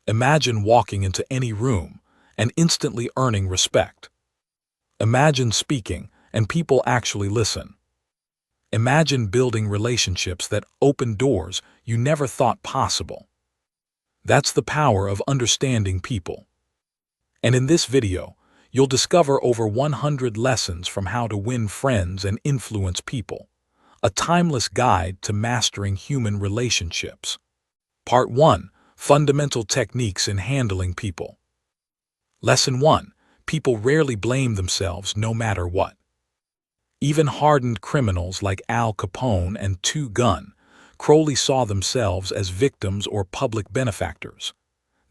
Imagine walking into any room and instantly earning respect. Imagine speaking and people actually listen. Imagine building relationships that open doors you never thought possible. That's the power of understanding people. And in this video, you'll discover over 100 lessons from how to win friends and influence people. A timeless guide to mastering human relationships. Part 1. Fundamental Techniques in Handling People. Lesson 1. People rarely blame themselves no matter what. Even hardened criminals like Al Capone and Two Gun, Crowley saw themselves as victims or public benefactors.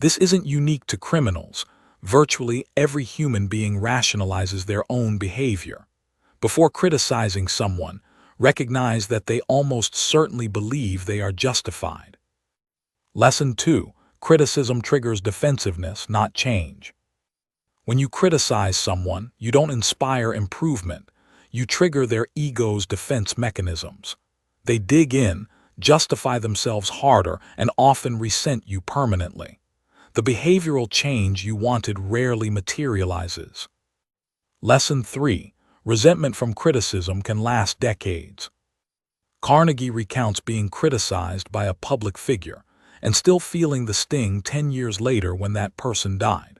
This isn't unique to criminals. Virtually every human being rationalizes their own behavior. Before criticizing someone, recognize that they almost certainly believe they are justified. Lesson 2. Criticism triggers defensiveness, not change. When you criticize someone, you don't inspire improvement. You trigger their ego's defense mechanisms. They dig in, justify themselves harder, and often resent you permanently. The behavioral change you wanted rarely materializes. Lesson 3. Resentment from criticism can last decades. Carnegie recounts being criticized by a public figure and still feeling the sting 10 years later when that person died.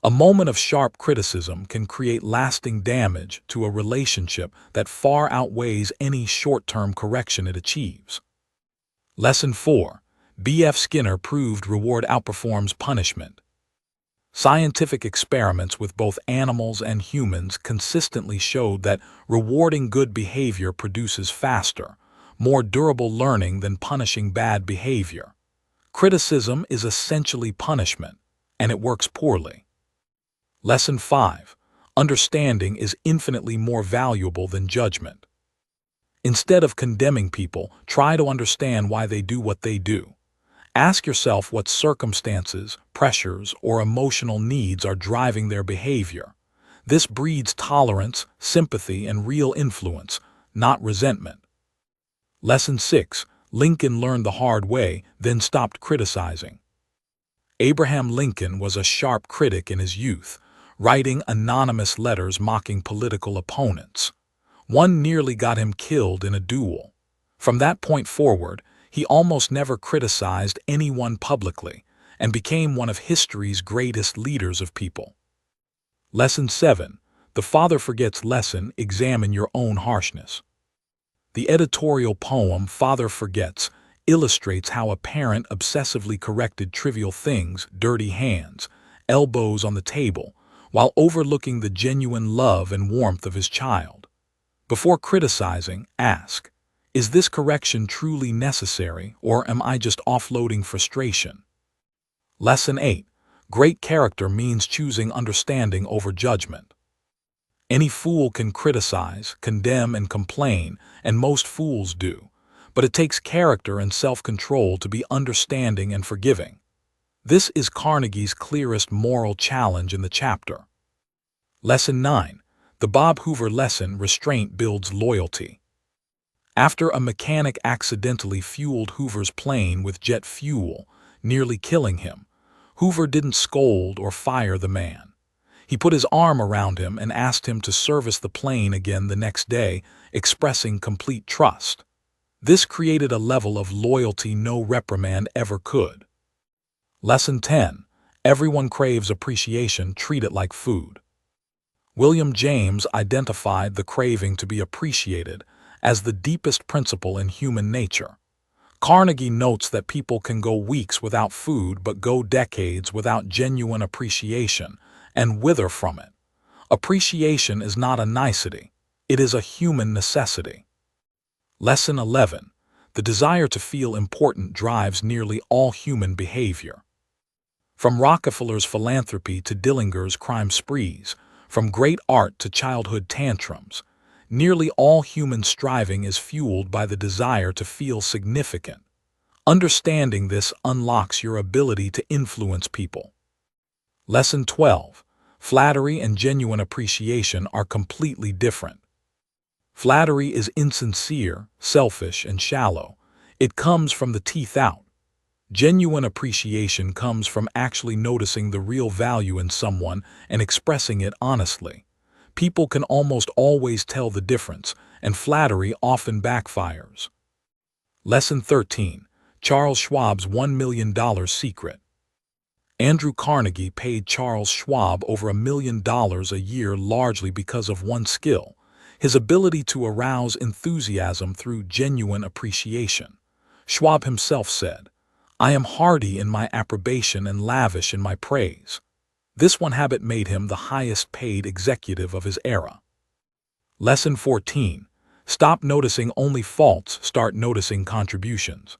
A moment of sharp criticism can create lasting damage to a relationship that far outweighs any short-term correction it achieves. Lesson 4. B.F. Skinner proved reward outperforms punishment. Scientific experiments with both animals and humans consistently showed that rewarding good behavior produces faster, more durable learning than punishing bad behavior. Criticism is essentially punishment, and it works poorly. Lesson 5. Understanding is infinitely more valuable than judgment. Instead of condemning people, try to understand why they do what they do. Ask yourself what circumstances, pressures, or emotional needs are driving their behavior. This breeds tolerance, sympathy, and real influence, not resentment. Lesson 6. Lincoln learned the hard way, then stopped criticizing. Abraham Lincoln was a sharp critic in his youth, writing anonymous letters mocking political opponents. One nearly got him killed in a duel. From that point forward, he almost never criticized anyone publicly and became one of history's greatest leaders of people. Lesson 7. The Father Forgets lesson, examine your own harshness. The editorial poem Father Forgets illustrates how a parent obsessively corrected trivial things, dirty hands, elbows on the table, while overlooking the genuine love and warmth of his child. Before criticizing, ask, is this correction truly necessary, or am I just offloading frustration? Lesson 8. Great character means choosing understanding over judgment. Any fool can criticize, condemn, and complain, and most fools do, but it takes character and self-control to be understanding and forgiving. This is Carnegie's clearest moral challenge in the chapter. Lesson 9. The Bob Hoover lesson, restraint builds loyalty. After a mechanic accidentally fueled Hoover's plane with jet fuel, nearly killing him, Hoover didn't scold or fire the man. He put his arm around him and asked him to service the plane again the next day, expressing complete trust. This created a level of loyalty no reprimand ever could. Lesson 10. Everyone craves appreciation, treat it like food. William James identified the craving to be appreciated as the deepest principle in human nature. Carnegie notes that people can go weeks without food but go decades without genuine appreciation and wither from it. Appreciation is not a nicety, it is a human necessity. Lesson 11. The desire to feel important drives nearly all human behavior. From Rockefeller's philanthropy to Dillinger's crime sprees, from great art to childhood tantrums, nearly all human striving is fueled by the desire to feel significant. Understanding this unlocks your ability to influence people. Lesson 12. Flattery and genuine appreciation are completely different. Flattery is insincere, selfish, and shallow. It comes from the teeth out. Genuine appreciation comes from actually noticing the real value in someone and expressing it honestly. People can almost always tell the difference, and flattery often backfires. Lesson 13. Charles Schwab's $1 million secret. Andrew Carnegie paid Charles Schwab over $1 million a year largely because of one skill: his ability to arouse enthusiasm through genuine appreciation. Schwab himself said, "I am hearty in my approbation and lavish in my praise." This one habit made him the highest paid executive of his era. Lesson 14. Stop noticing only faults, start noticing contributions.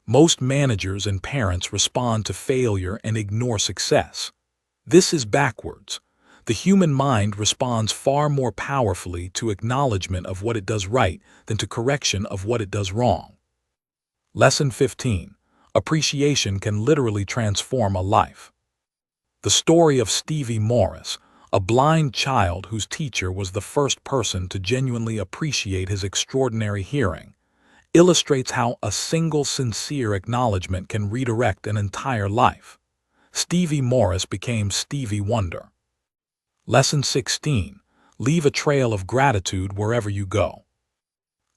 Most managers and parents respond to failure and ignore success. This is backwards. The human mind responds far more powerfully to acknowledgement of what it does right than to correction of what it does wrong. Lesson 15. Appreciation can literally transform a life. The story of Stevie Morris, a blind child whose teacher was the first person to genuinely appreciate his extraordinary hearing, illustrates how a single sincere acknowledgement can redirect an entire life. Stevie Morris became Stevie Wonder. Lesson 16. Leave a trail of gratitude wherever you go.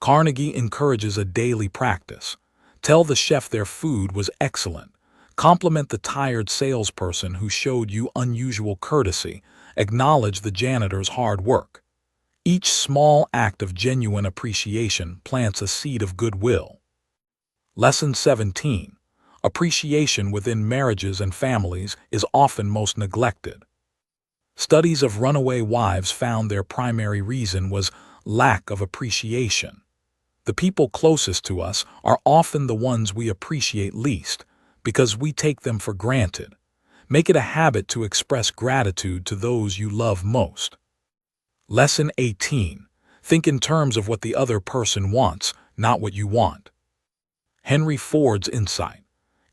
Carnegie encourages a daily practice. Tell the chef their food was excellent. Compliment the tired salesperson who showed you unusual courtesy. Acknowledge the janitor's hard work. Each small act of genuine appreciation plants a seed of goodwill. Lesson 17. Appreciation within marriages and families is often most neglected. Studies of runaway wives found their primary reason was lack of appreciation. The people closest to us are often the ones we appreciate least, because we take them for granted. Make it a habit to express gratitude to those you love most. Lesson 18. Think in terms of what the other person wants, not what you want. Henry Ford's insight: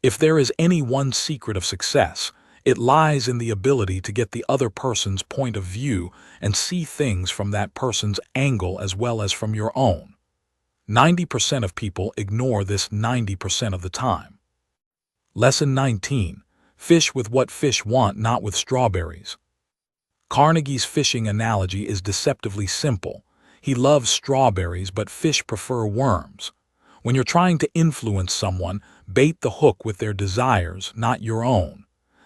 if there is any one secret of success, it lies in the ability to get the other person's point of view and see things from that person's angle as well as from your own. 90% of people ignore this 90% of the time. Lesson 19. Fish with what fish want, not with strawberries. Carnegie's fishing analogy is deceptively simple. He loves strawberries, but fish prefer worms. When you're trying to influence someone, bait the hook with their desires, not your own.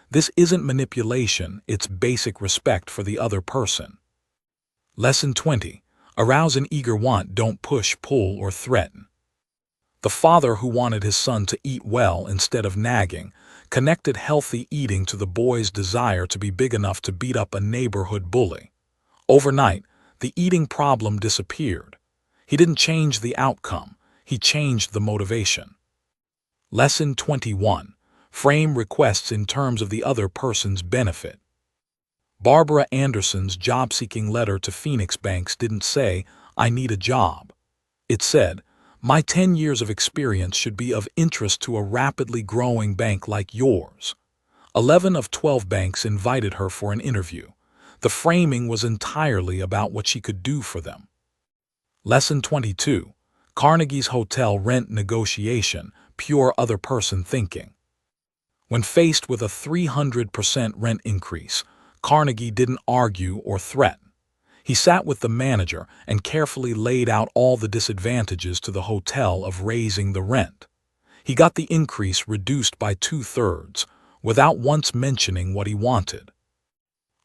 This isn't manipulation, it's basic respect for the other person. Lesson 20. Arouse an eager want, don't push, pull, or threaten. The father who wanted his son to eat well instead of nagging connected healthy eating to the boy's desire to be big enough to beat up a neighborhood bully. Overnight, the eating problem disappeared. He didn't change the outcome, he changed the motivation. Lesson 21. Frame requests in terms of the other person's benefit. Barbara Anderson's job-seeking letter to Phoenix banks didn't say, "I need a job." It said, "My 10 years of experience should be of interest to a rapidly growing bank like yours." 11 of 12 banks invited her for an interview. The framing was entirely about what she could do for them. Lesson 22. Carnegie's hotel rent negotiation, pure other person thinking. When faced with a 300% rent increase, Carnegie didn't argue or threaten. He sat with the manager and carefully laid out all the disadvantages to the hotel of raising the rent. He got the increase reduced by 2/3, without once mentioning what he wanted.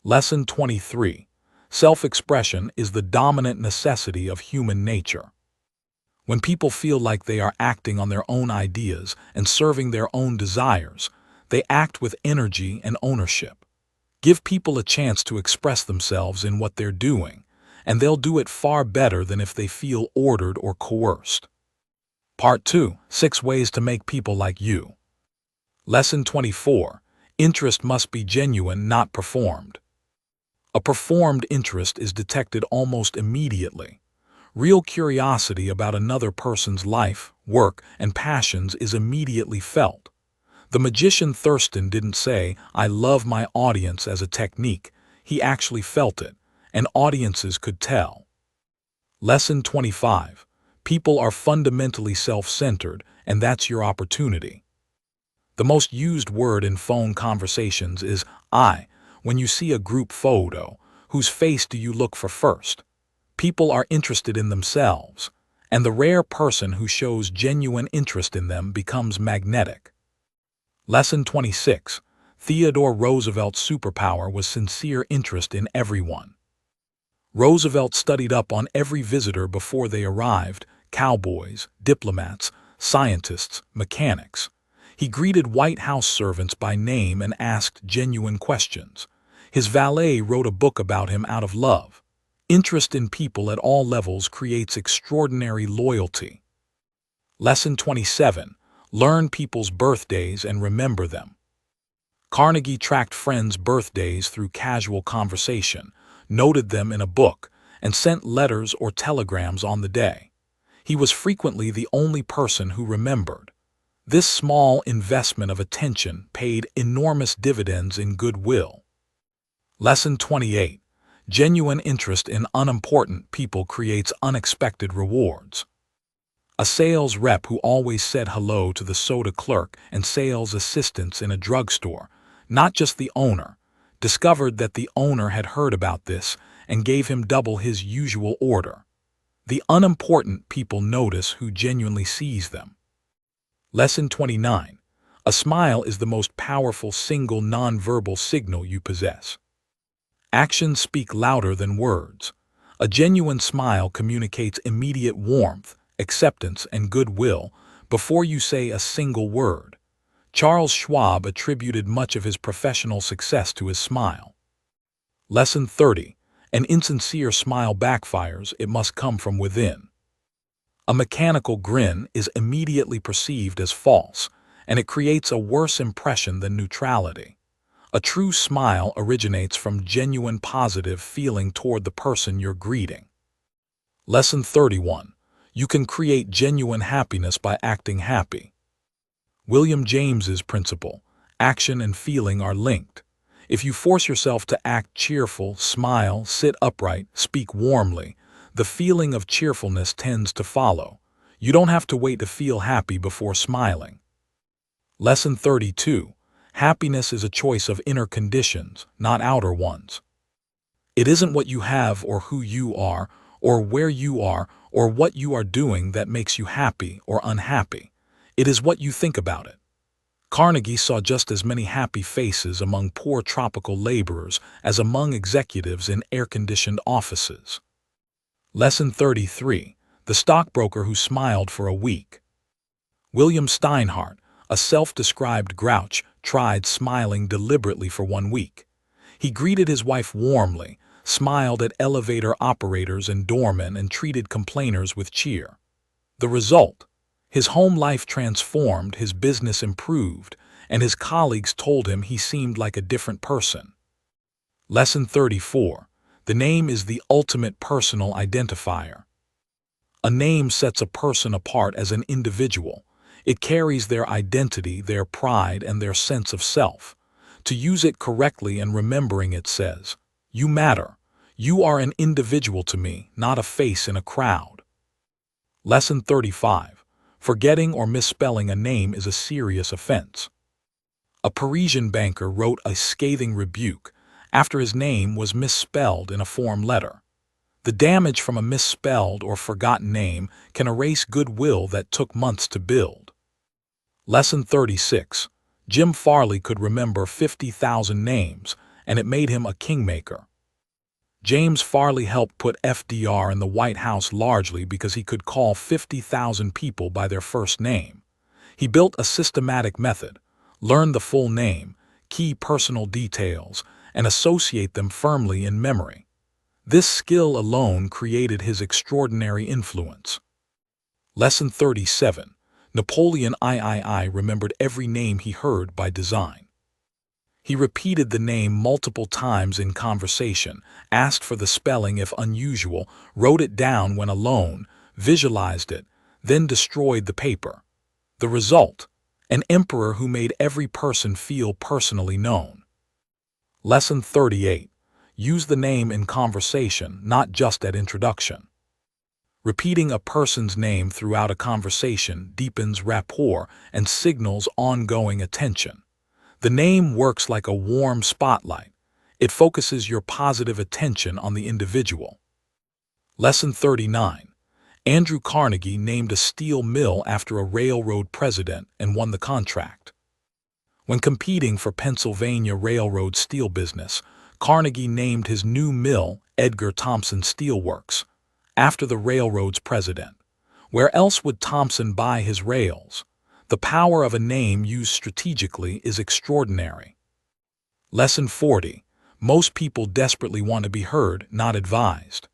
Lesson 23. Self-expression is the dominant necessity of human nature. When people feel like they are acting on their own ideas and serving their own desires, they act with energy and ownership. Give people a chance to express themselves in what they're doing, and they'll do it far better than if they feel ordered or coerced. Part 2. 6 ways to make people like you. Lesson 24. Interest must be genuine, not performed. A performed interest is detected almost immediately. Real curiosity about another person's life, work, and passions is immediately felt. The magician Thurston didn't say, "I love my audience" as a technique. He actually felt it, and audiences could tell. Lesson 25. People are fundamentally self-centered, and that's your opportunity. The most used word in phone conversations is I. When you see a group photo, whose face do you look for first? People are interested in themselves, and the rare person who shows genuine interest in them becomes magnetic. Lesson 26. Theodore Roosevelt's superpower was sincere interest in everyone. Roosevelt studied up on every visitor before they arrived: cowboys, diplomats, scientists, mechanics. He greeted White House servants by name and asked genuine questions. His valet wrote a book about him out of love. Interest in people at all levels creates extraordinary loyalty. Lesson 27. Learn people's birthdays and remember them. Carnegie tracked friends' birthdays through casual conversation, noted them in a book, and sent letters or telegrams on the day. He was frequently the only person who remembered. This small investment of attention paid enormous dividends in goodwill. Lesson 28. Genuine interest in unimportant people creates unexpected rewards. A sales rep who always said hello to the soda clerk and sales assistants in a drugstore, not just the owner, discovered that the owner had heard about this and gave him double his usual order. The unimportant people notice who genuinely sees them. Lesson 29. A smile is the most powerful single nonverbal signal you possess. Actions speak louder than words. A genuine smile communicates immediate warmth, acceptance, and goodwill before you say a single word. Charles Schwab attributed much of his professional success to his smile. Lesson 30. An insincere smile backfires. It must come from within. A mechanical grin is immediately perceived as false, and it creates a worse impression than neutrality. A true smile originates from genuine positive feeling toward the person you're greeting. Lesson 31. You can create genuine happiness by acting happy. William James's principle: action and feeling are linked. If you force yourself to act cheerful, smile, sit upright, speak warmly, the feeling of cheerfulness tends to follow. You don't have to wait to feel happy before smiling. Lesson 32. Happiness is a choice of inner conditions, not outer ones. It isn't what you have or who you are or where you are or what you are doing that makes you happy or unhappy. It is what you think about it. Carnegie saw just as many happy faces among poor tropical laborers as among executives in air-conditioned offices. Lesson 33. The stockbroker who smiled for a week. William Steinhardt, a self-described grouch, tried smiling deliberately for 1 week. He greeted his wife warmly, smiled at elevator operators and doormen, and treated complainers with cheer. The result? His home life transformed, his business improved, and his colleagues told him he seemed like a different person. Lesson 34. The name is the ultimate personal identifier. A name sets a person apart as an individual. It carries their identity, their pride, and their sense of self. To use it correctly and remembering it says, "You matter. You are an individual to me, not a face in a crowd." Lesson 35. Forgetting or misspelling a name is a serious offense. A Parisian banker wrote a scathing rebuke after his name was misspelled in a form letter. The damage from a misspelled or forgotten name can erase goodwill that took months to build. Lesson 36. Jim Farley could remember 50,000 names, and it made him a kingmaker. James Farley helped put FDR in the White House largely because he could call 50,000 people by their first name. He built a systematic method: learn the full name, key personal details, and associate them firmly in memory. This skill alone created his extraordinary influence. Lesson 37. Napoleon III remembered every name he heard by design. He repeated the name multiple times in conversation, asked for the spelling if unusual, wrote it down when alone, visualized it, then destroyed the paper. The result? An emperor who made every person feel personally known. Lesson 38. Use the name in conversation, not just at introduction. Repeating a person's name throughout a conversation deepens rapport and signals ongoing attention. The name works like a warm spotlight. It focuses your positive attention on the individual. Lesson 39. Andrew Carnegie named a steel mill after a railroad president and won the contract. When competing for Pennsylvania Railroad steel business, Carnegie named his new mill Edgar Thomson Steel Works, after the railroad's president. Where else would Thomson buy his rails? The power of a name used strategically is extraordinary. Lesson 40. Most people desperately want to be heard, not advised.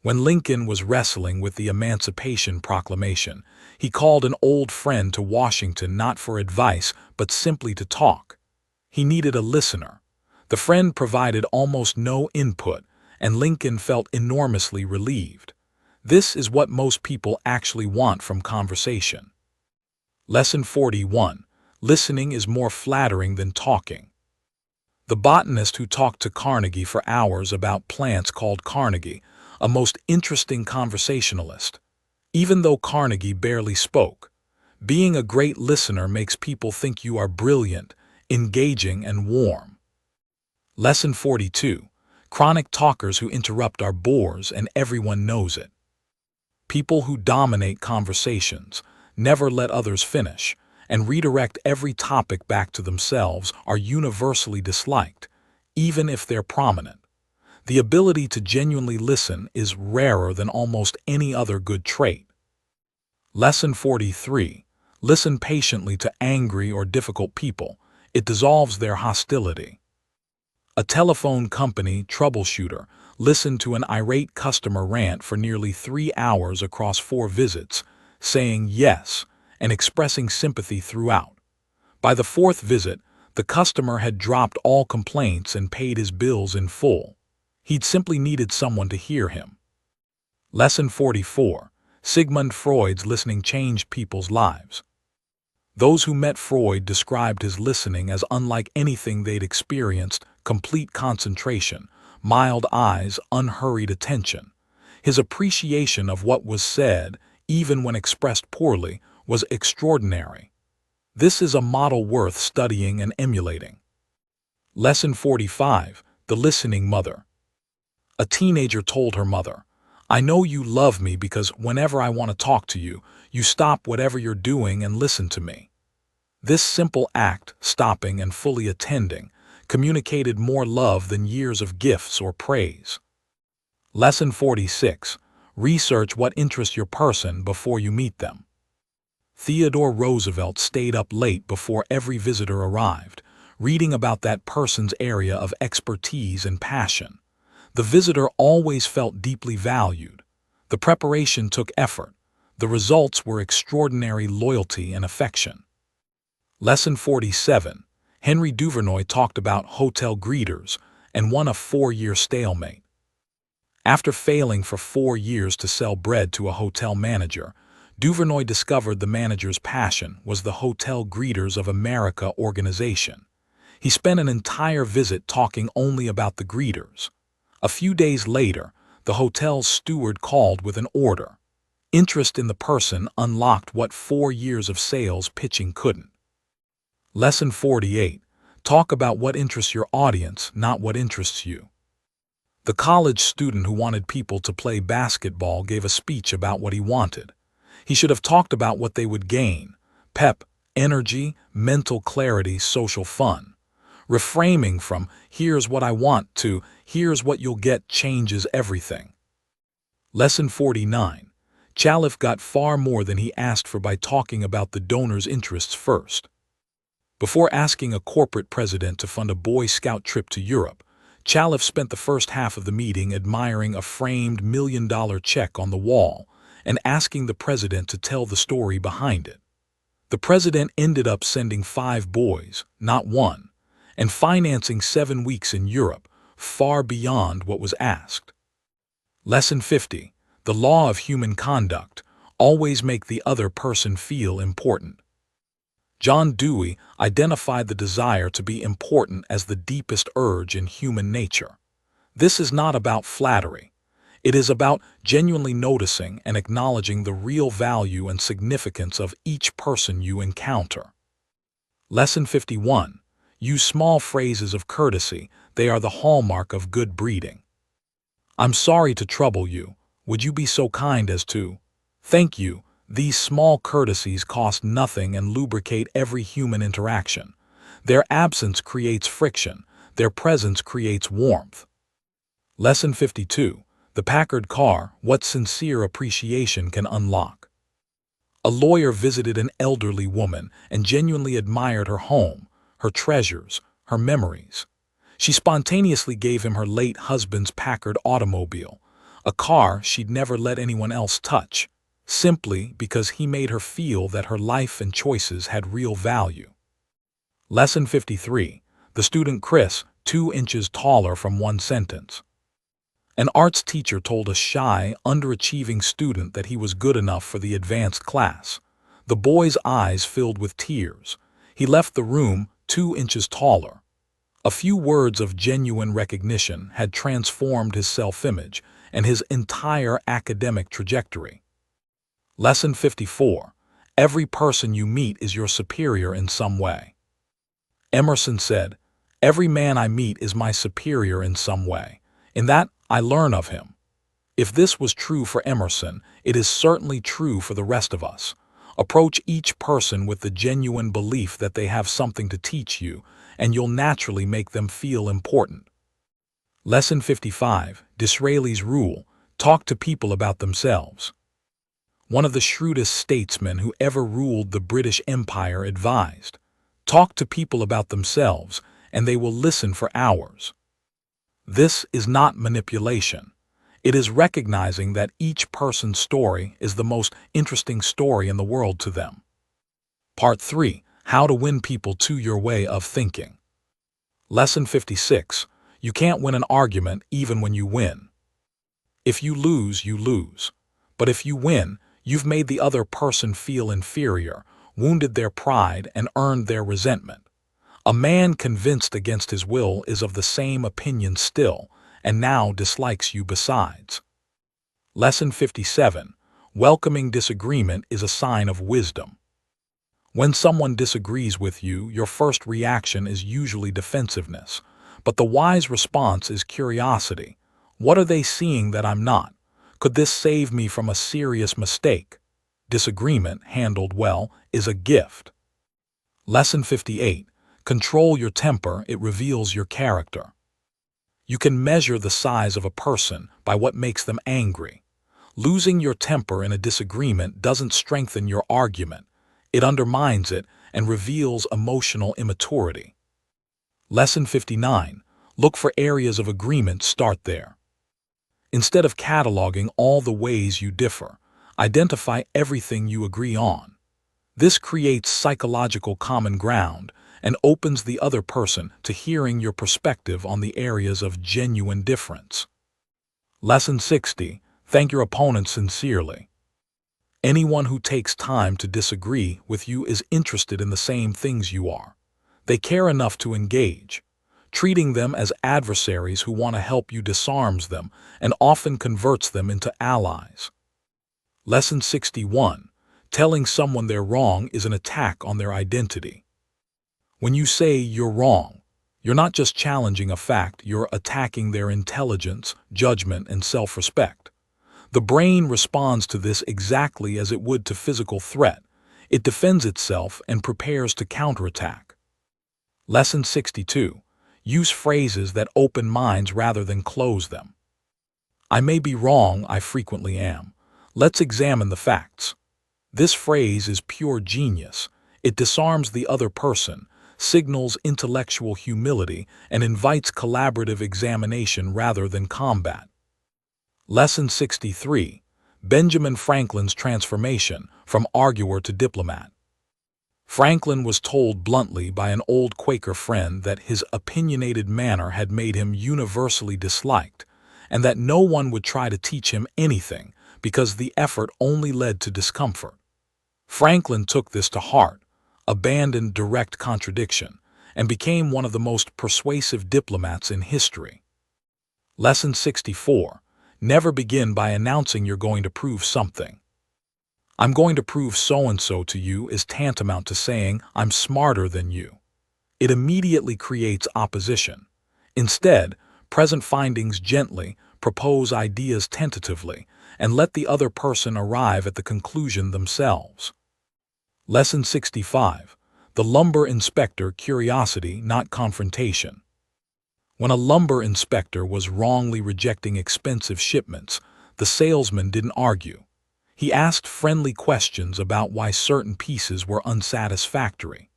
When Lincoln was wrestling with the Emancipation Proclamation, he called an old friend to Washington not for advice, but simply to talk. He needed a listener. The friend provided almost no input, and Lincoln felt enormously relieved. This is what most people actually want from conversation. Lesson 41. Listening is more flattering than talking. The botanist who talked to Carnegie for hours about plants called Carnegie a most interesting conversationalist. Even though Carnegie barely spoke, being a great listener makes people think you are brilliant, engaging, and warm. Lesson 42. Chronic talkers who interrupt are bores, and everyone knows it. People who dominate conversations, never let others finish, and redirect every topic back to themselves are universally disliked, even if they're prominent. The ability to genuinely listen is rarer than almost any other good trait. Lesson 43. Listen patiently to angry or difficult people. It dissolves their hostility. A telephone company troubleshooter listened to an irate customer rant for nearly 3 hours across 4 visits, saying yes and expressing sympathy throughout. By the 4th visit, the customer had dropped all complaints and paid his bills in full. He'd simply needed someone to hear him. Lesson 44. Sigmund Freud's listening changed people's lives. Those who met Freud described his listening as unlike anything they'd experienced: complete concentration, mild eyes, unhurried attention. His appreciation of what was said, even when expressed poorly, was extraordinary. This is a model worth studying and emulating. Lesson 45. The listening mother. A teenager told her mother, "I know you love me because whenever I want to talk to you, you stop whatever you're doing and listen to me." This simple act, stopping and fully attending, communicated more love than years of gifts or praise. Lesson 46. Research what interests your person before you meet them. Theodore Roosevelt stayed up late before every visitor arrived, reading about that person's area of expertise and passion. The visitor always felt deeply valued. The preparation took effort. The results were extraordinary loyalty and affection. Lesson 47. Henry Duvernoy talked about hotel greeters and won a 4-year stalemate. After failing for 4 years to sell bread to a hotel manager, Duvernoy discovered the manager's passion was the Hotel Greeters of America organization. He spent an entire visit talking only about the greeters. A few days later, the hotel's steward called with an order. Interest in the person unlocked what 4 years of sales pitching couldn't. Lesson 48. Talk about what interests your audience, not what interests you. The college student who wanted people to play basketball gave a speech about what he wanted. He should have talked about what they would gain: pep, energy, mental clarity, social fun. Reframing from "here's what I want" to "here's what you'll get" changes everything. Lesson 49. Chalif got far more than he asked for by talking about the donor's interests first. Before asking a corporate president to fund a Boy Scout trip to Europe, Chalif spent the first half of the meeting admiring a framed $1 million check on the wall and asking the president to tell the story behind it. The president ended up sending 5 boys, not 1, and financing 7 weeks in Europe, far beyond what was asked. Lesson 50. The law of human conduct: always make the other person feel important. John Dewey identified the desire to be important as the deepest urge in human nature. This is not about flattery. It is about genuinely noticing and acknowledging the real value and significance of each person you encounter. Lesson 51. Use small phrases of courtesy. They are the hallmark of good breeding. I'm sorry to trouble you. Would you be so kind as to? Thank you. These small courtesies cost nothing and lubricate every human interaction. Their absence creates friction. Their presence creates warmth. Lesson 52. The Packard car, what sincere appreciation can unlock. A lawyer visited an elderly woman and genuinely admired her home, her treasures, her memories. She spontaneously gave him her late husband's Packard automobile, a car she'd never let anyone else touch, simply because he made her feel that her life and choices had real value. Lesson 53. The student Chris, 2 inches taller from one sentence. An arts teacher told a shy, underachieving student that he was good enough for the advanced class. The boy's eyes filled with tears. He left the room 2 inches taller. A few words of genuine recognition had transformed his self-image and his entire academic trajectory. Lesson 54. Every person you meet is your superior in some way. Emerson said, "Every man I meet is my superior in some way. In that, I learn of him." If this was true for Emerson, it is certainly true for the rest of us. Approach each person with the genuine belief that they have something to teach you, and you'll naturally make them feel important. Lesson 55. Disraeli's rule. Talk to people about themselves. One of the shrewdest statesmen who ever ruled the British Empire advised, "Talk to people about themselves, and they will listen for hours." This is not manipulation. It is recognizing that each person's story is the most interesting story in the world to them. Part 3. How to win people to your way of thinking. Lesson 56. You can't win an argument even when you win. If you lose, you lose. But if you win, you've made the other person feel inferior, wounded their pride, and earned their resentment. A man convinced against his will is of the same opinion still, and now dislikes you besides. Lesson 57. Welcoming disagreement is a sign of wisdom. When someone disagrees with you, your first reaction is usually defensiveness, but the wise response is curiosity. What are they seeing that I'm not? Could this save me from a serious mistake? Disagreement, handled well, is a gift. Lesson 58. Control your temper, it reveals your character. You can measure the size of a person by what makes them angry. Losing your temper in a disagreement doesn't strengthen your argument. It undermines it and reveals emotional immaturity. Lesson 59. Look for areas of agreement, start there. Instead of cataloging all the ways you differ, identify everything you agree on. This creates psychological common ground and opens the other person to hearing your perspective on the areas of genuine difference. Lesson 60. Thank your opponent sincerely. Anyone who takes time to disagree with you is interested in the same things you are. They care enough to engage. Treating them as adversaries who want to help you disarms them and often converts them into allies. Lesson 61. Telling someone they're wrong is an attack on their identity. When you say you're wrong, you're not just challenging a fact, you're attacking their intelligence, judgment, and self-respect. The brain responds to this exactly as it would to physical threat. It defends itself and prepares to counterattack. Lesson 62. Use phrases that open minds rather than close them. I may be wrong, I frequently am. Let's examine the facts. This phrase is pure genius. It disarms the other person, signals intellectual humility, and invites collaborative examination rather than combat. Lesson 63. Benjamin Franklin's transformation from arguer to diplomat. Franklin was told bluntly by an old Quaker friend that his opinionated manner had made him universally disliked, and that no one would try to teach him anything because the effort only led to discomfort. Franklin took this to heart, abandoned direct contradiction, and became one of the most persuasive diplomats in history. Lesson 64. Never begin by announcing you're going to prove something. "I'm going to prove so-and-so to you" is tantamount to saying, "I'm smarter than you." It immediately creates opposition. Instead, present findings gently, propose ideas tentatively, and let the other person arrive at the conclusion themselves. Lesson 65. The Lumber Inspector: Curiosity, Not Confrontation. When a lumber inspector was wrongly rejecting expensive shipments, the salesman didn't argue. He asked friendly questions about why certain pieces were unsatisfactory.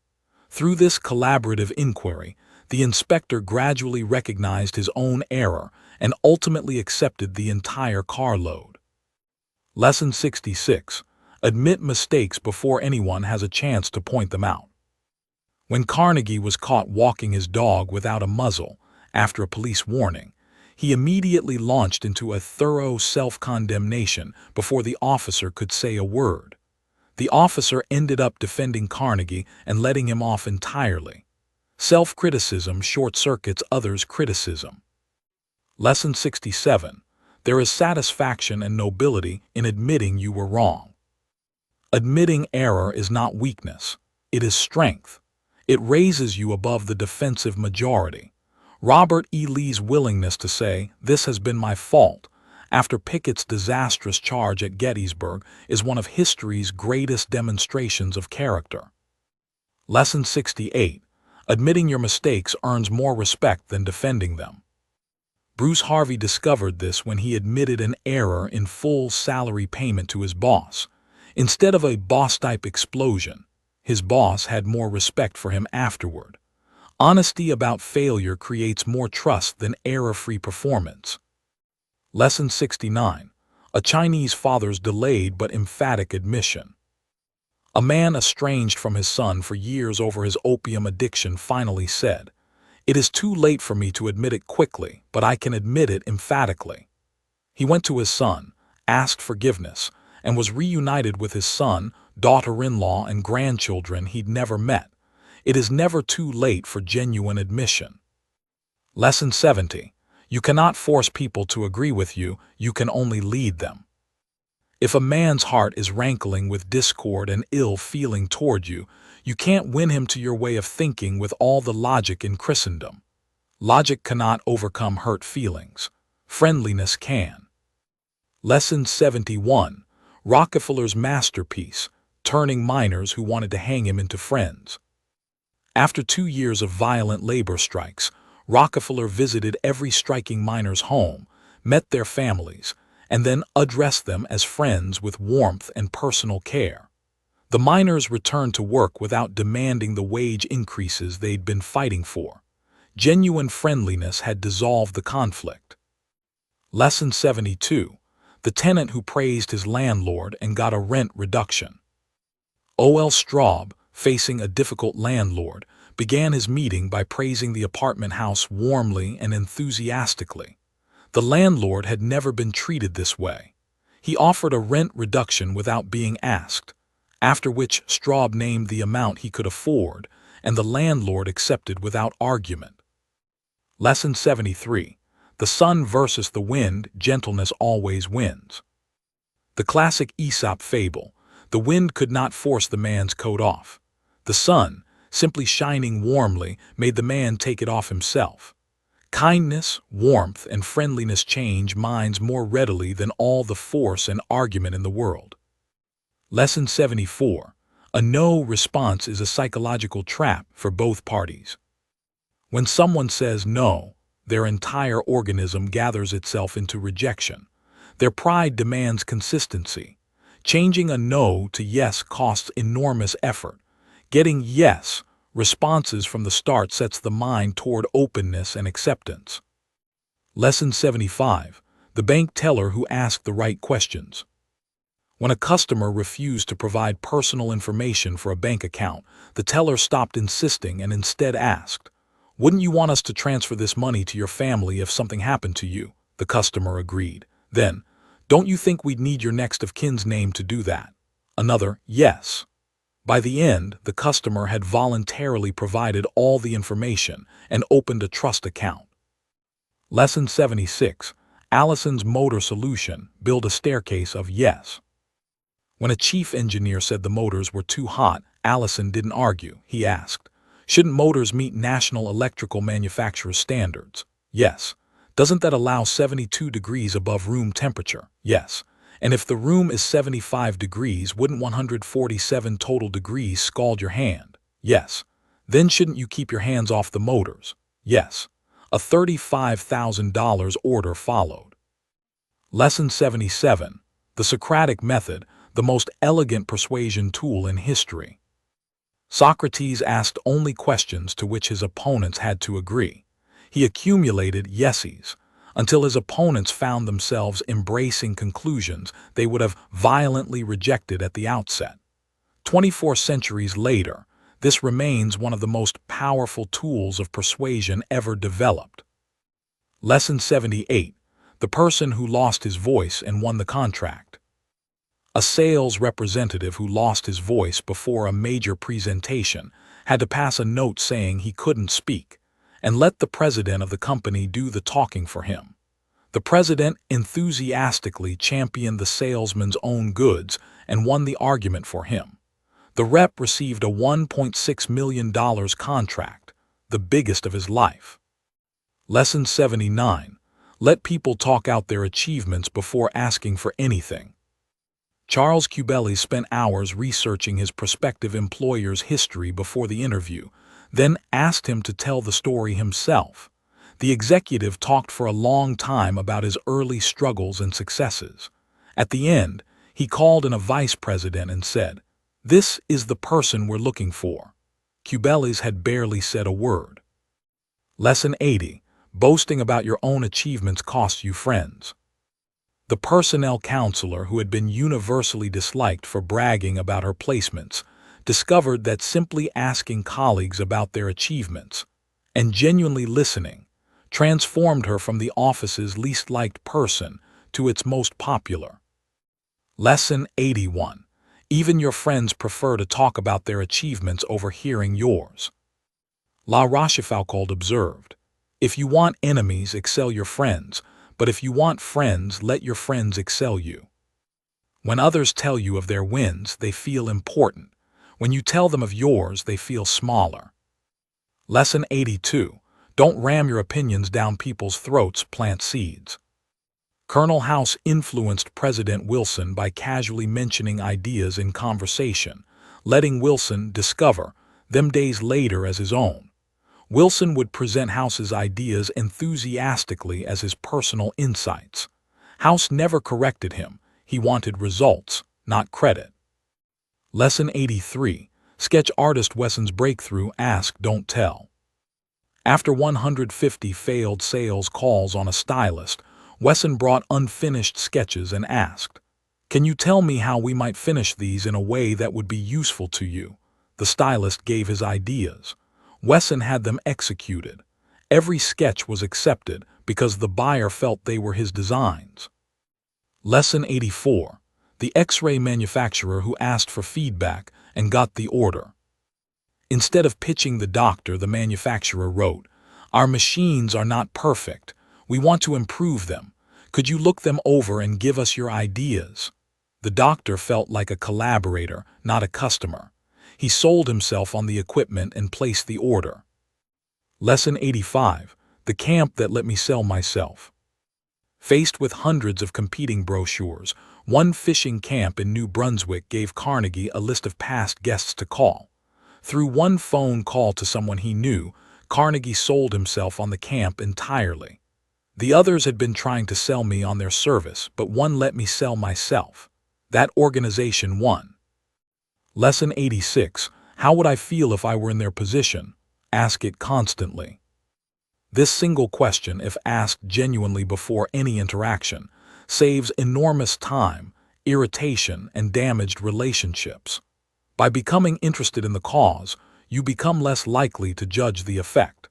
Through this collaborative inquiry, the inspector gradually recognized his own error and ultimately accepted the entire carload. Lesson 66. Admit mistakes before anyone has a chance to point them out. When Carnegie was caught walking his dog without a muzzle after a police warning, he immediately launched into a thorough self-condemnation before the officer could say a word. The officer ended up defending Carnegie and letting him off entirely. Self-criticism short-circuits others' criticism. Lesson 67. There is satisfaction and nobility in admitting you were wrong. Admitting error is not weakness, it is strength. It raises you above the defensive majority. Robert E. Lee's willingness to say, "This has been my fault," after Pickett's disastrous charge at Gettysburg is one of history's greatest demonstrations of character. Lesson 68. Admitting your mistakes earns more respect than defending them. Bruce Harvey discovered this when he admitted an error in full salary payment to his boss. Instead of a boss-type explosion, his boss had more respect for him afterward. Honesty about failure creates more trust than error-free performance. Lesson 69. A Chinese father's delayed but emphatic admission. A man estranged from his son for years over his opium addiction finally said, "It is too late for me to admit it quickly, but I can admit it emphatically." He went to his son, asked forgiveness, and was reunited with his son, daughter-in-law, and grandchildren he'd never met. It is never too late for genuine admission. Lesson 70. You cannot force people to agree with you, you can only lead them. If a man's heart is rankling with discord and ill feeling toward you, you can't win him to your way of thinking with all the logic in Christendom. Logic cannot overcome hurt feelings. Friendliness can. Lesson 71. Rockefeller's masterpiece: Turning miners who wanted to hang him into friends. After 2 years of violent labor strikes, Rockefeller visited every striking miner's home, met their families, and then addressed them as friends with warmth and personal care. The miners returned to work without demanding the wage increases they'd been fighting for. Genuine friendliness had dissolved the conflict. Lesson 72. The tenant who praised his landlord and got a rent reduction. O.L. Straub, facing a difficult landlord, began his meeting by praising the apartment house warmly and enthusiastically. The landlord had never been treated this way. He offered a rent reduction without being asked, after which Straub named the amount he could afford, and the landlord accepted without argument. Lesson 73. The sun versus the wind: Gentleness always wins. The classic Aesop fable: the wind could not force the man's coat off. The sun, simply shining warmly, made the man take it off himself. Kindness, warmth, and friendliness change minds more readily than all the force and argument in the world. Lesson 74. A no response is a psychological trap for both parties. When someone says no, their entire organism gathers itself into rejection. Their pride demands consistency. Changing a no to yes costs enormous effort. Getting yes responses from the start sets the mind toward openness and acceptance. Lesson 75. The bank teller who asked the right questions. When a customer refused to provide personal information for a bank account, the teller stopped insisting and instead asked, "Wouldn't you want us to transfer this money to your family if something happened to you?" The customer agreed. Then, "Don't you think we'd need your next of kin's name to do that?" Another, "Yes." By the end, the customer had voluntarily provided all the information and opened a trust account. Lesson 76. Allison's motor solution: build a staircase of yes. When a chief engineer said the motors were too hot, Allison didn't argue. He asked, shouldn't motors meet national electrical manufacturer standards? Yes. Doesn't that allow 72 degrees above room temperature? Yes. And if the room is 75 degrees, wouldn't 147 total degrees scald your hand? Yes. Then shouldn't you keep your hands off the motors? Yes. A $35,000 order followed. Lesson 77. The Socratic Method, the most elegant persuasion tool in history. Socrates asked only questions to which his opponents had to agree. He accumulated yeses until his opponents found themselves embracing conclusions they would have violently rejected at the outset. 24 centuries later, this remains one of the most powerful tools of persuasion ever developed. Lesson 78. The person who lost his voice and won the contract. A sales representative who lost his voice before a major presentation had to pass a note saying he couldn't speak and let the president of the company do the talking for him. The president enthusiastically championed the salesman's own goods and won the argument for him. The rep received a $1.6 million contract, the biggest of his life. Lesson 79. Let people talk out their achievements before asking for anything. Charles Kubeli spent hours researching his prospective employer's history before the interview, then asked him to tell the story himself. The executive talked for a long time about his early struggles and successes. At the end, he called in a vice president and said, "This is the person we're looking for." Kubeli's had barely said a word. Lesson 80. Boasting about your own achievements costs you friends. The personnel counselor, who had been universally disliked for bragging about her placements, discovered that simply asking colleagues about their achievements and genuinely listening transformed her from the office's least liked person to its most popular. Lesson 81. Even your friends prefer to talk about their achievements over hearing yours. La Rochefoucauld observed, "If you want enemies, excel your friends, but if you want friends, let your friends excel you." When others tell you of their wins, they feel important. When you tell them of yours, they feel smaller. Lesson 82. Don't ram your opinions down people's throats, plant seeds. Colonel House influenced President Wilson by casually mentioning ideas in conversation, letting Wilson discover them days later as his own. Wilson would present House's ideas enthusiastically as his personal insights. House never corrected him. He wanted results, not credit. Lesson 83. Sketch artist Wesson's breakthrough: ask, don't tell. After 150 failed sales calls on a stylist, Wesson brought unfinished sketches and asked, "Can you tell me how we might finish these in a way that would be useful to you?" The stylist gave his ideas. Wesson had them executed. Every sketch was accepted because the buyer felt they were his designs. Lesson 84. The X-ray manufacturer who asked for feedback and got the order. Instead of pitching the doctor, the manufacturer wrote, "Our machines are not perfect. We want to improve them. Could you look them over and give us your ideas?" The doctor felt like a collaborator, not a customer. He sold himself on the equipment and placed the order. Lesson 85. The camp that let me sell myself. Faced with hundreds of competing brochures, one fishing camp in New Brunswick gave Carnegie a list of past guests to call. Through one phone call to someone he knew, Carnegie sold himself on the camp entirely. The others had been trying to sell me on their service, but one let me sell myself. That organization won. Lesson 86. How would I feel if I were in their position? Ask it constantly. This single question, if asked genuinely before any interaction, saves enormous time, irritation, and damaged relationships. By becoming interested in the cause, you become less likely to judge the effect.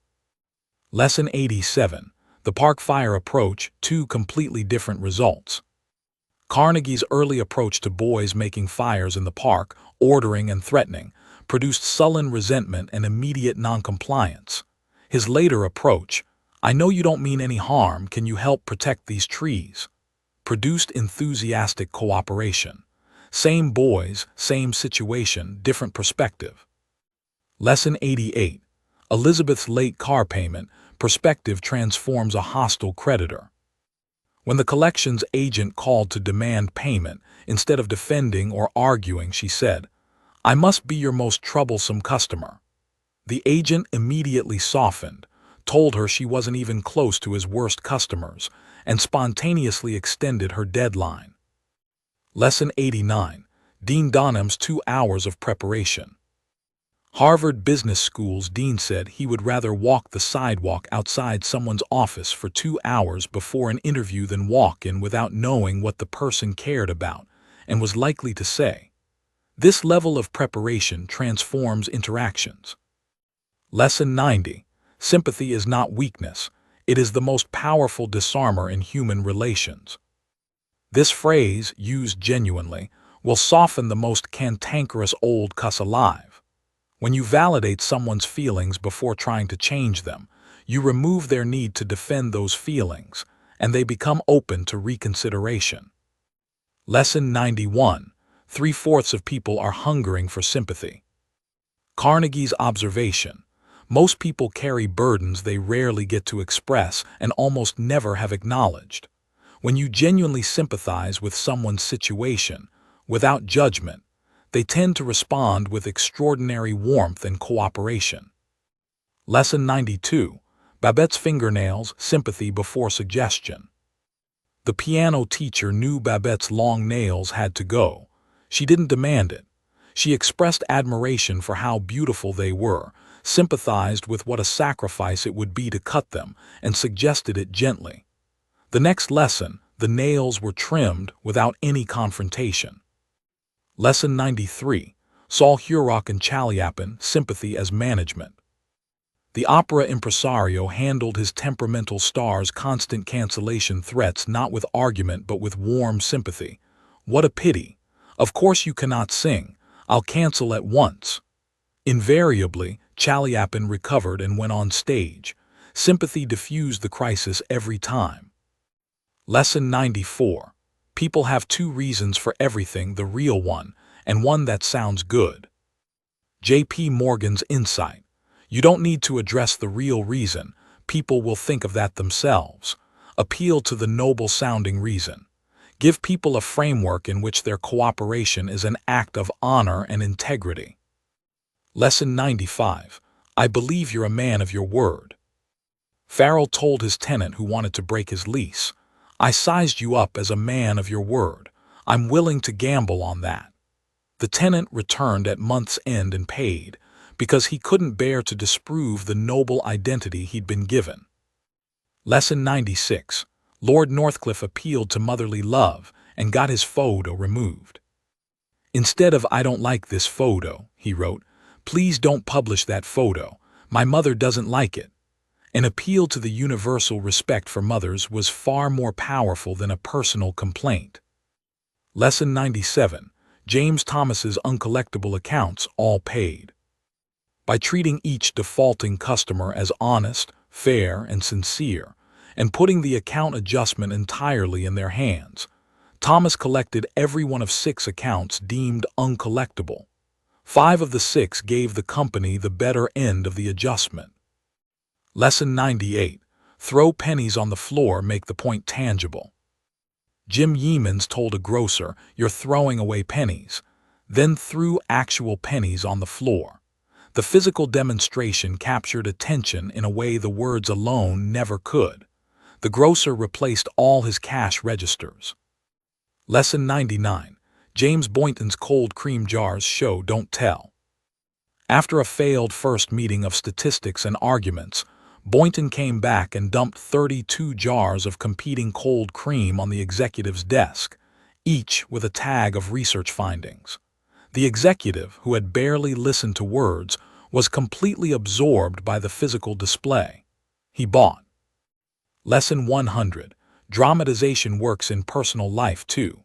Lesson 87. The Park Fire Approach: two completely different results. Carnegie's early approach to boys making fires in the park, ordering and threatening, produced sullen resentment and immediate noncompliance. His later approach, I know you don't mean any harm. Can you help protect these trees? Produced enthusiastic cooperation. Same boys, same situation, different perspective. Lesson 88. Elizabeth's late car payment. Perspective transforms a hostile creditor. When the collections agent called to demand payment, instead of defending or arguing, she said, "I must be your most troublesome customer." The agent immediately softened, told her she wasn't even close to his worst customers, and spontaneously extended her deadline. Lesson 89. Dean Donham's 2 hours of preparation. Harvard Business School's dean said he would rather walk the sidewalk outside someone's office for 2 hours before an interview than walk in without knowing what the person cared about and was likely to say. This level of preparation transforms interactions. Lesson 90. Sympathy is not weakness. It is the most powerful disarmer in human relations. This phrase, used genuinely, will soften the most cantankerous old cuss alive. When you validate someone's feelings before trying to change them, you remove their need to defend those feelings, and they become open to reconsideration. Lesson 91. 3/4 of people are hungering for sympathy. Carnegie's observation. Most people carry burdens they rarely get to express and almost never have acknowledged. When you genuinely sympathize with someone's situation, without judgment, they tend to respond with extraordinary warmth and cooperation. Lesson 92. Babette's fingernails, sympathy before suggestion. The piano teacher knew Babette's long nails had to go. She didn't demand it. She expressed admiration for how beautiful they were, sympathized with what a sacrifice it would be to cut them, and suggested it gently. The next lesson, the nails were trimmed without any confrontation. Lesson 93. Saul Hurok and Chaliapin, sympathy as management. The opera impresario handled his temperamental star's constant cancellation threats not with argument but with warm sympathy. "What a pity. Of course you cannot sing. I'll cancel at once." Invariably, Chaliapin recovered and went on stage. Sympathy diffused the crisis every time. Lesson 94. People have 2 reasons for everything, the real one, and one that sounds good. J.P. Morgan's insight. You don't need to address the real reason. People will think of that themselves. Appeal to the noble-sounding reason. Give people a framework in which their cooperation is an act of honor and integrity. Lesson 95. I believe you're a man of your word. Farrell told his tenant who wanted to break his lease, "I sized you up as a man of your word. I'm willing to gamble on that." The tenant returned at month's end and paid, because he couldn't bear to disprove the noble identity he'd been given. Lesson 96. Lord Northcliffe appealed to motherly love and got his photo removed. Instead of "I don't like this photo," he wrote, "Please don't publish that photo. My mother doesn't like it." An appeal to the universal respect for mothers was far more powerful than a personal complaint. Lesson 97. James Thomas's uncollectible accounts, all paid. By treating each defaulting customer as honest, fair, and sincere, and putting the account adjustment entirely in their hands, Thomas collected every one of 6 accounts deemed uncollectible. 5 of the 6 gave the company the better end of the adjustment. Lesson 98. Throw pennies on the floor, make the point tangible. Jim Yeamans told a grocer, "You're throwing away pennies," then threw actual pennies on the floor. The physical demonstration captured attention in a way the words alone never could. The grocer replaced all his cash registers. Lesson 99. James Boynton's cold cream jars show don't tell. After a failed first meeting of statistics and arguments, Boynton came back and dumped 32 jars of competing cold cream on the executive's desk, each with a tag of research findings. The executive, who had barely listened to words, was completely absorbed by the physical display. He bought. Lesson 100. Dramatization works in personal life too.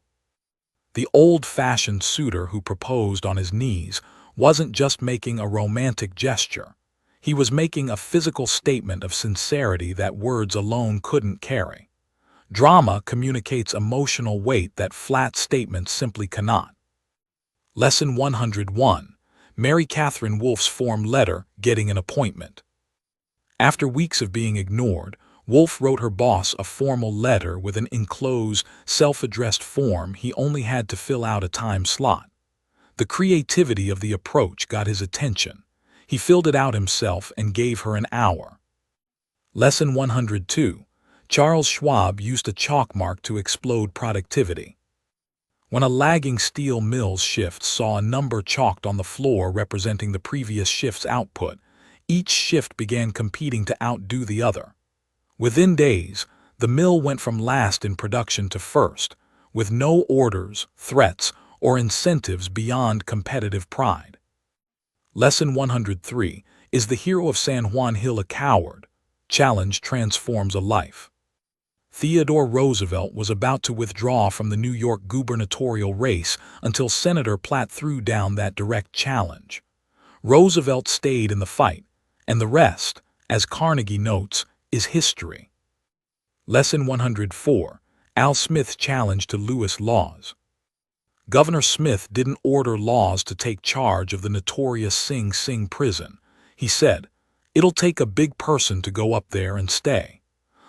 The old-fashioned suitor who proposed on his knees wasn't just making a romantic gesture. He was making a physical statement of sincerity that words alone couldn't carry. Drama communicates emotional weight that flat statements simply cannot. Lesson 101. Mary Catherine Wolfe's form letter, getting an appointment. After weeks of being ignored, Wolfe wrote her boss a formal letter with an enclosed, self-addressed form he only had to fill out a time slot. The creativity of the approach got his attention. He filled it out himself and gave her an hour. Lesson 102. Charles Schwab used a chalk mark to explode productivity. When a lagging steel mill's shift saw a number chalked on the floor representing the previous shift's output, each shift began competing to outdo the other. Within days, the mill went from last in production to first, with no orders, threats, or incentives beyond competitive pride. Lesson 103. Is the hero of San Juan Hill a coward? Challenge transforms a life. Theodore Roosevelt was about to withdraw from the New York gubernatorial race until Senator Platt threw down that direct challenge. Roosevelt stayed in the fight, and the rest, as Carnegie notes, is history. Lesson 104. Al Smith's challenge to Lewis laws. Governor Smith didn't order laws to take charge of the notorious Sing Sing prison. He said, "It'll take a big person to go up there and stay."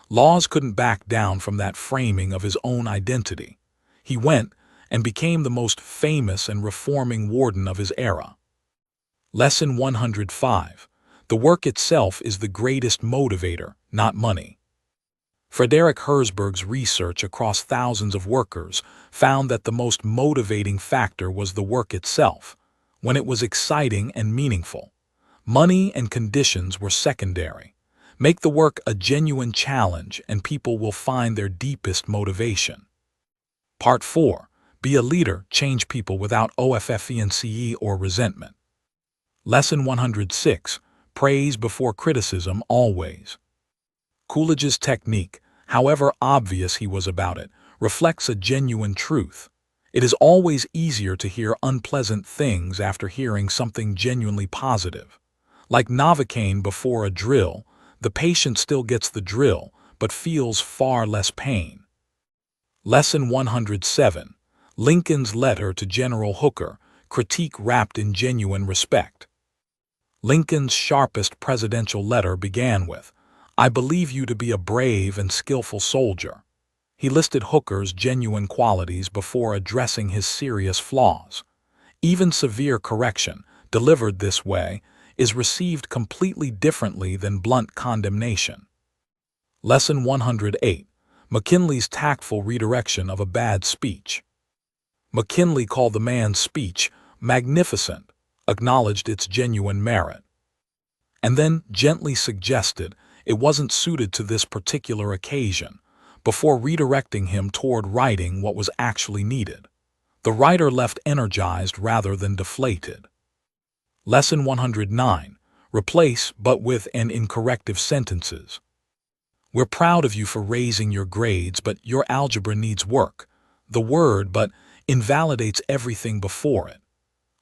Laws couldn't back down from that framing of his own identity. He went and became the most famous and reforming warden of his era. Lesson 105. The work itself is the greatest motivator, not money. Frederick Herzberg's research across thousands of workers found that the most motivating factor was the work itself, when it was exciting and meaningful. Money and conditions were secondary. Make the work a genuine challenge and people will find their deepest motivation. Part 4. Be a leader, change people without offense or resentment. Lesson 106. Praise before criticism always. Coolidge's technique, however obvious he was about it, reflects a genuine truth. It is always easier to hear unpleasant things after hearing something genuinely positive. Like Novocaine before a drill, the patient still gets the drill, but feels far less pain. Lesson 107. Lincoln's letter to General Hooker, critique wrapped in genuine respect. Lincoln's sharpest presidential letter began with, "I believe you to be a brave and skillful soldier." He listed Hooker's genuine qualities before addressing his serious flaws. Even severe correction, delivered this way, is received completely differently than blunt condemnation. Lesson 108. McKinley's tactful redirection of a bad speech. McKinley called the man's speech magnificent, acknowledged its genuine merit, and then gently suggested it wasn't suited to this particular occasion, before redirecting him toward writing what was actually needed. The writer left energized rather than deflated. Lesson 109. Replace but with and in corrective sentences. We're proud of you for raising your grades, but your algebra needs work. The word but invalidates everything before it.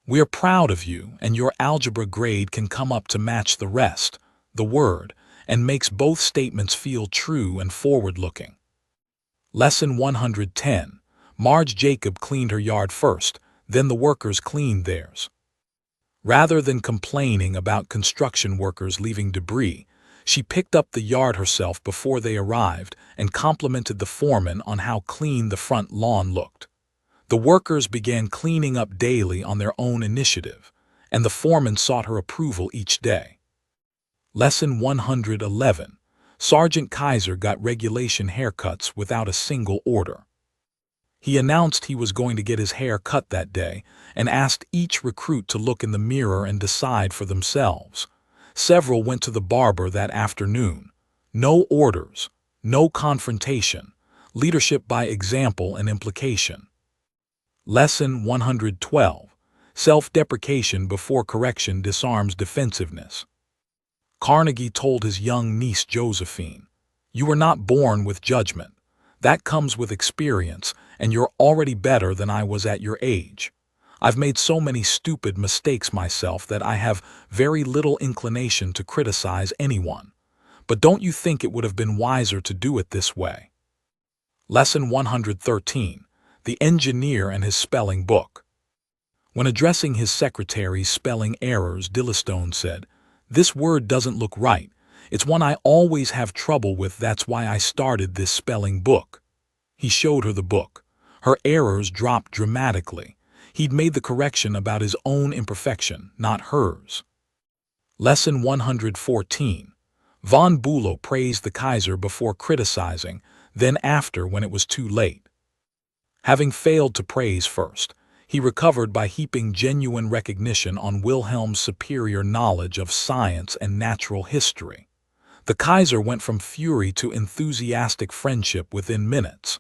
We're proud of you, and your algebra grade can come up to match the rest, the word, and makes both statements feel true and forward-looking. Lesson 110. Marge Jacob cleaned her yard first, then the workers cleaned theirs. Rather than complaining about construction workers leaving debris, she picked up the yard herself before they arrived and complimented the foreman on how clean the front lawn looked. The workers began cleaning up daily on their own initiative, and the foreman sought her approval each day. Lesson 111. Sergeant Kaiser got regulation haircuts without a single order. He announced he was going to get his hair cut that day and asked each recruit to look in the mirror and decide for themselves. Several went to the barber that afternoon. No orders, no confrontation, leadership by example and implication. Lesson 112. Self-deprecation before correction disarms defensiveness. Carnegie told his young niece Josephine, "You were not born with judgment. That comes with experience, and you're already better than I was at your age. I've made so many stupid mistakes myself that I have very little inclination to criticize anyone. But don't you think it would have been wiser to do it this way? Lesson 113. The Engineer and His Spelling Book. When addressing his secretary's spelling errors, Dillistone said, "This word doesn't look right. It's one I always have trouble with. That's why I started this spelling book." He showed her the book. Her errors dropped dramatically. He'd made the correction about his own imperfection, not hers. Lesson 114. Von Bülow praised the Kaiser before criticizing, then after when it was too late. Having failed to praise first, he recovered by heaping genuine recognition on Wilhelm's superior knowledge of science and natural history. The Kaiser went from fury to enthusiastic friendship within minutes.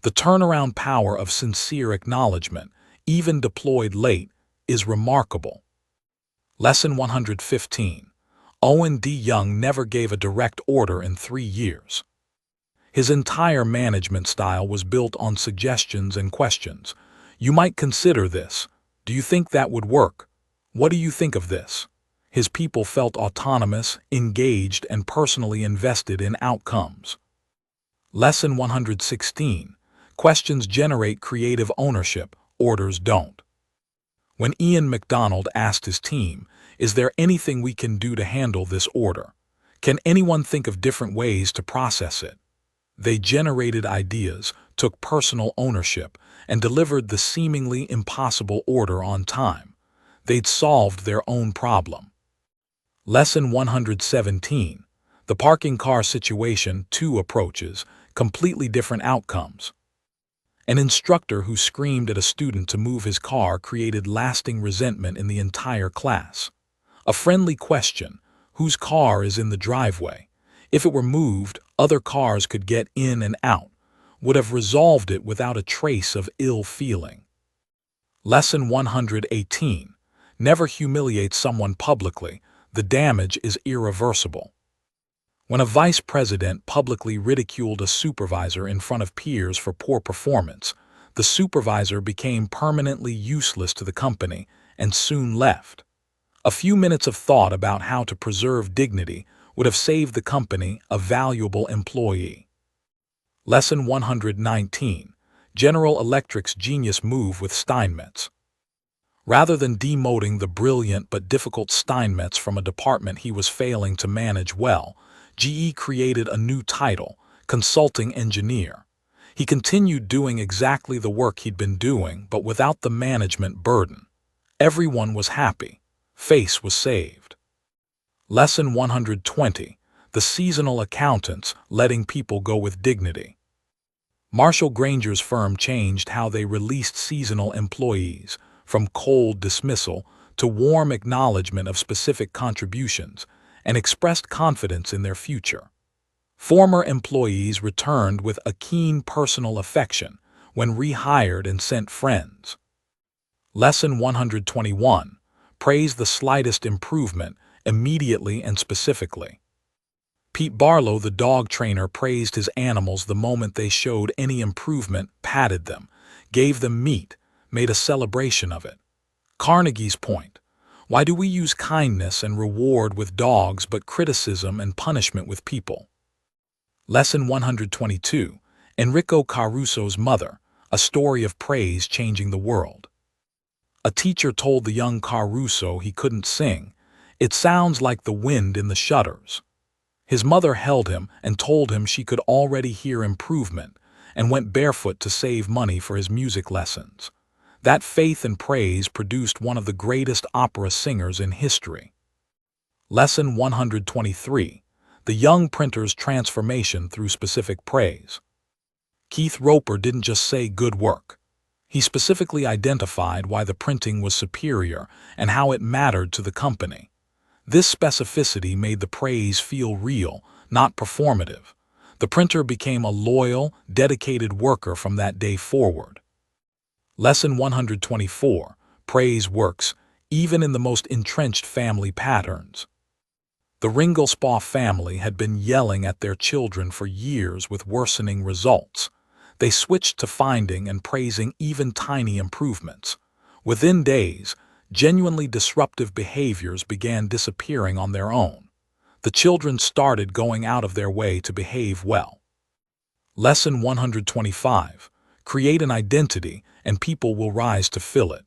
The turnaround power of sincere acknowledgement, even deployed late, is remarkable. Lesson 115. Owen D. Young never gave a direct order in 3 years. His entire management style was built on suggestions and questions. "You might consider this. Do you think that would work? What do you think of this?" His people felt autonomous, engaged, and personally invested in outcomes. Lesson 116. Questions generate creative ownership, orders don't. When Ian MacDonald asked his team, "Is there anything we can do to handle this order? Can anyone think of different ways to process it?" They generated ideas, took personal ownership, and delivered the seemingly impossible order on time. They'd solved their own problem. Lesson 117. The parking car situation, 2 approaches, completely different outcomes. An instructor who screamed at a student to move his car created lasting resentment in the entire class. A friendly question, "Whose car is in the driveway?" If it were moved, other cars could get in and out, would have resolved it without a trace of ill feeling. Lesson 118. Never humiliate someone publicly. The damage is irreversible. When a vice president publicly ridiculed a supervisor in front of peers for poor performance, the supervisor became permanently useless to the company and soon left. A few minutes of thought about how to preserve dignity would have saved the company a valuable employee. Lesson 119. General Electric's genius move with Steinmetz. Rather than demoting the brilliant but difficult Steinmetz from a department he was failing to manage well, GE created a new title, Consulting Engineer. He continued doing exactly the work he'd been doing, but without the management burden. Everyone was happy. Face was saved. Lesson 120. The Seasonal Accountants, Letting People Go with Dignity. Marshall Granger's firm changed how they released seasonal employees, from cold dismissal to warm acknowledgement of specific contributions, and expressed confidence in their future. Former employees returned with a keen personal affection when rehired and sent friends. Lesson 121. Praise the slightest improvement, immediately and specifically. Pete Barlow, the dog trainer, praised his animals the moment they showed any improvement, patted them, gave them meat, made a celebration of it. Carnegie's point: why do we use kindness and reward with dogs but criticism and punishment with people? Lesson 122. Enrico Caruso's Mother, a story of praise changing the world. A teacher told the young Caruso he couldn't sing. "It sounds like the wind in the shutters." His mother held him and told him she could already hear improvement, and went barefoot to save money for his music lessons. That faith and praise produced one of the greatest opera singers in history. Lesson 123. The Young Printer's Transformation Through Specific Praise. Keith Roper didn't just say good work. He specifically identified why the printing was superior and how it mattered to the company. This specificity made the praise feel real, not performative. The printer became a loyal, dedicated worker from that day forward. Lesson 124. Praise works, even in the most entrenched family patterns. The Ringelspaugh family had been yelling at their children for years with worsening results. They switched to finding and praising even tiny improvements. Within days, genuinely disruptive behaviors began disappearing on their own. The children started going out of their way to behave well. Lesson 125. Create an identity and people will rise to fill it.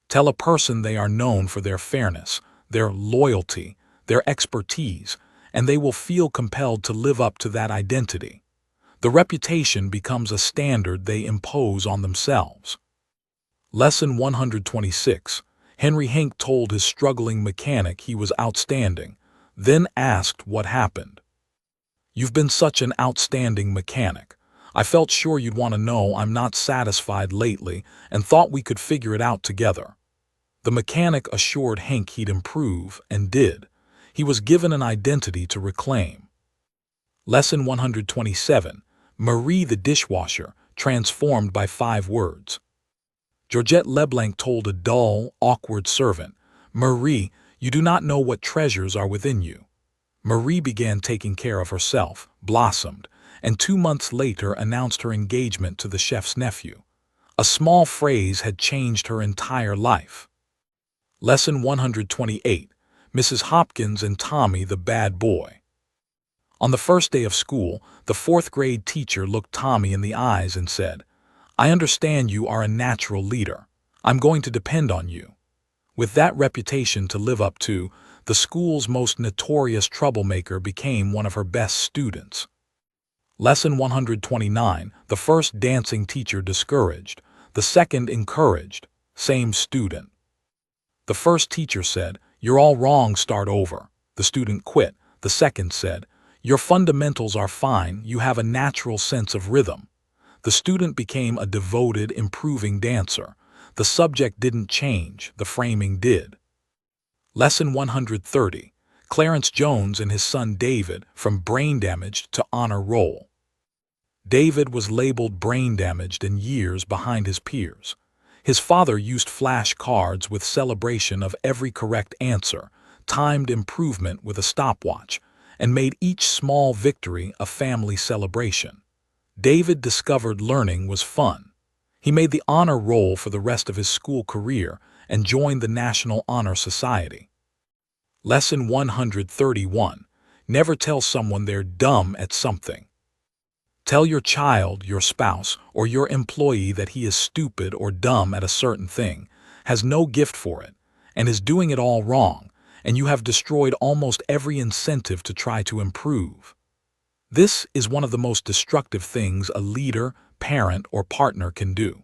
Tell a person they are known for their fairness, their loyalty, their expertise, and they will feel compelled to live up to that identity. The reputation becomes a standard they impose on themselves. Lesson 126. Henry Hink told his struggling mechanic he was outstanding, then asked what happened. "You've been such an outstanding mechanic. I felt sure you'd want to know I'm not satisfied lately and thought we could figure it out together." The mechanic assured Hink he'd improve, and did. He was given an identity to reclaim. Lesson 127. Marie the dishwasher, transformed by 5 words. Georgette Leblanc told a dull, awkward servant, "Marie, you do not know what treasures are within you." Marie began taking care of herself, blossomed, and 2 months later announced her engagement to the chef's nephew. A small phrase had changed her entire life. Lesson 128. Mrs. Hopkins and Tommy the bad boy. On the first day of school, the 4th grade teacher looked Tommy in the eyes and said, "I understand you are a natural leader. I'm going to depend on you." With that reputation to live up to, the school's most notorious troublemaker became one of her best students. Lesson 129. The first dancing teacher discouraged, the second encouraged. Same student. The first teacher said, "You're all wrong, start over." The student quit. The second said, "Your fundamentals are fine, you have a natural sense of rhythm." The student became a devoted, improving dancer. The subject didn't change, the framing did. Lesson 130. Clarence Jones and his son David, from brain damaged to honor roll. David was labeled brain damaged and years behind his peers. His father used flash cards with celebration of every correct answer, timed improvement with a stopwatch, and made each small victory a family celebration. David discovered learning was fun. He made the honor roll for the rest of his school career and joined the National Honor Society. Lesson 131. Never tell someone they're dumb at something. Tell your child, your spouse, or your employee that he is stupid or dumb at a certain thing, has no gift for it, and is doing it all wrong, and you have destroyed almost every incentive to try to improve. This is one of the most destructive things a leader, parent, or partner can do.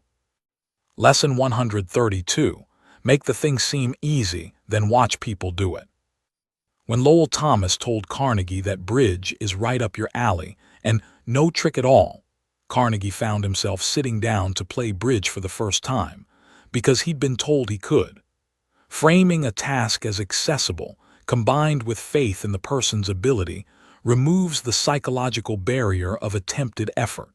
Lesson 132. Make the thing seem easy, then watch people do it. When Lowell Thomas told Carnegie that bridge is right up your alley and no trick at all, Carnegie found himself sitting down to play bridge for the first time, because he'd been told he could. Framing a task as accessible, combined with faith in the person's ability, removes the psychological barrier of attempted effort.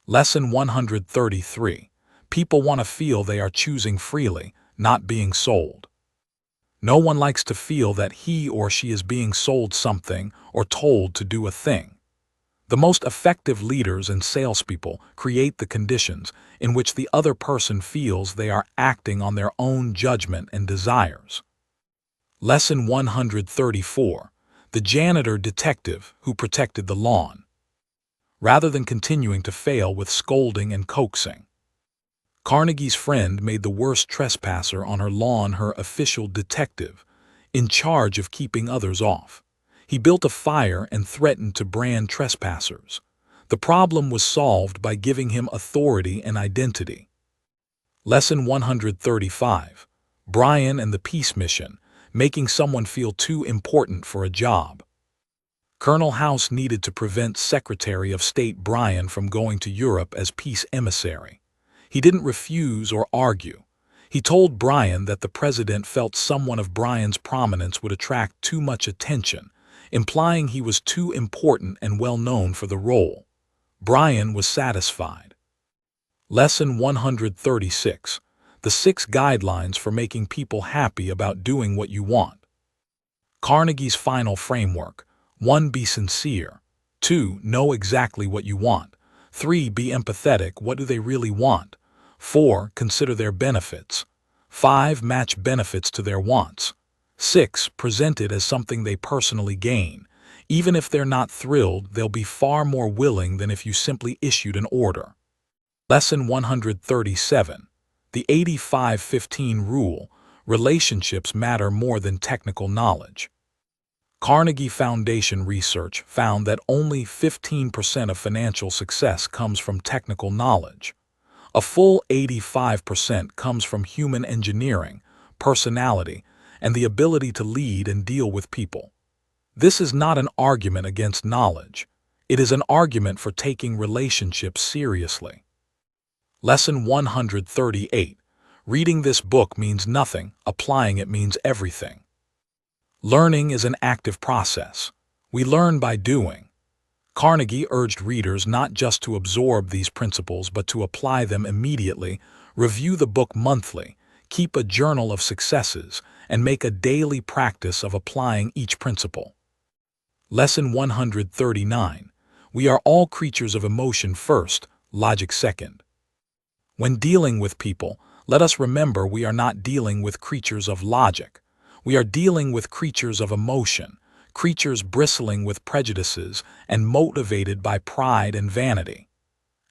Lesson 133. People want to feel they are choosing freely, not being sold. No one likes to feel that he or she is being sold something or told to do a thing. The most effective leaders and salespeople create the conditions in which the other person feels they are acting on their own judgment and desires. Lesson 134. The janitor detective who protected the lawn. Rather than continuing to fail with scolding and coaxing, Carnegie's friend made the worst trespasser on her lawn her official detective, in charge of keeping others off. He built a fire and threatened to brand trespassers. The problem was solved by giving him authority and identity. Lesson 135. Brian and the Peace Mission, making someone feel too important for a job. Colonel House needed to prevent Secretary of State Brian from going to Europe as peace emissary. He didn't refuse or argue. He told Brian that the president felt someone of Brian's prominence would attract too much attention, implying he was too important and well known for the role. Brian was satisfied. Lesson 136. The 6 guidelines for making people happy about doing what you want. Carnegie's final framework. 1. Be sincere. 2. Know exactly what you want. 3. Be empathetic. What do they really want? 4. Consider their benefits. 5. Match benefits to their wants. 6. Present it as something they personally gain. Even if they're not thrilled, they'll be far more willing than if you simply issued an order. Lesson 137. The 85-15 Rule. Relationships matter more than technical knowledge. Carnegie Foundation research found that only 15% of financial success comes from technical knowledge. A full 85% comes from human engineering, personality, and the ability to lead and deal with people. This is not an argument against knowledge. It is an argument for taking relationships seriously. Lesson 138. Reading this book means nothing, applying it means everything. Learning is an active process. We learn by doing. Carnegie urged readers not just to absorb these principles but to apply them immediately, review the book monthly, keep a journal of successes, and make a daily practice of applying each principle. Lesson 139. We are all creatures of emotion first, logic second. When dealing with people, let us remember we are not dealing with creatures of logic. We are dealing with creatures of emotion, creatures bristling with prejudices and motivated by pride and vanity.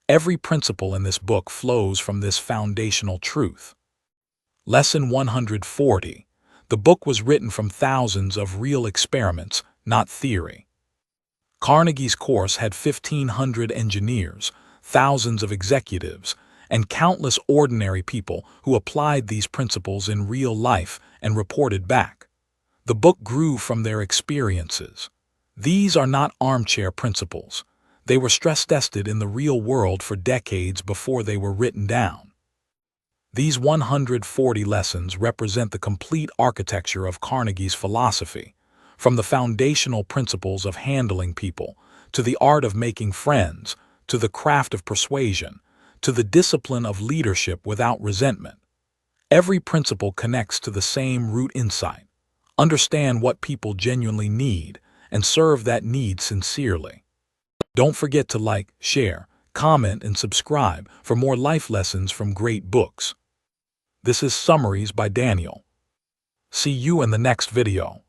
Every principle in this book flows from this foundational truth. Lesson 140. The book was written from thousands of real experiments, not theory. Carnegie's course had 1,500 engineers, thousands of executives, and countless ordinary people who applied these principles in real life and reported back. The book grew from their experiences. These are not armchair principles. They were stress-tested in the real world for decades before they were written down. These 140 lessons represent the complete architecture of Carnegie's philosophy, from the foundational principles of handling people, to the art of making friends, to the craft of persuasion, to the discipline of leadership without resentment. Every principle connects to the same root insight. Understand what people genuinely need and serve that need sincerely. Don't forget to like, share, comment, and subscribe for more life lessons from great books. This is Summaries by Dannyel. See you in the next video.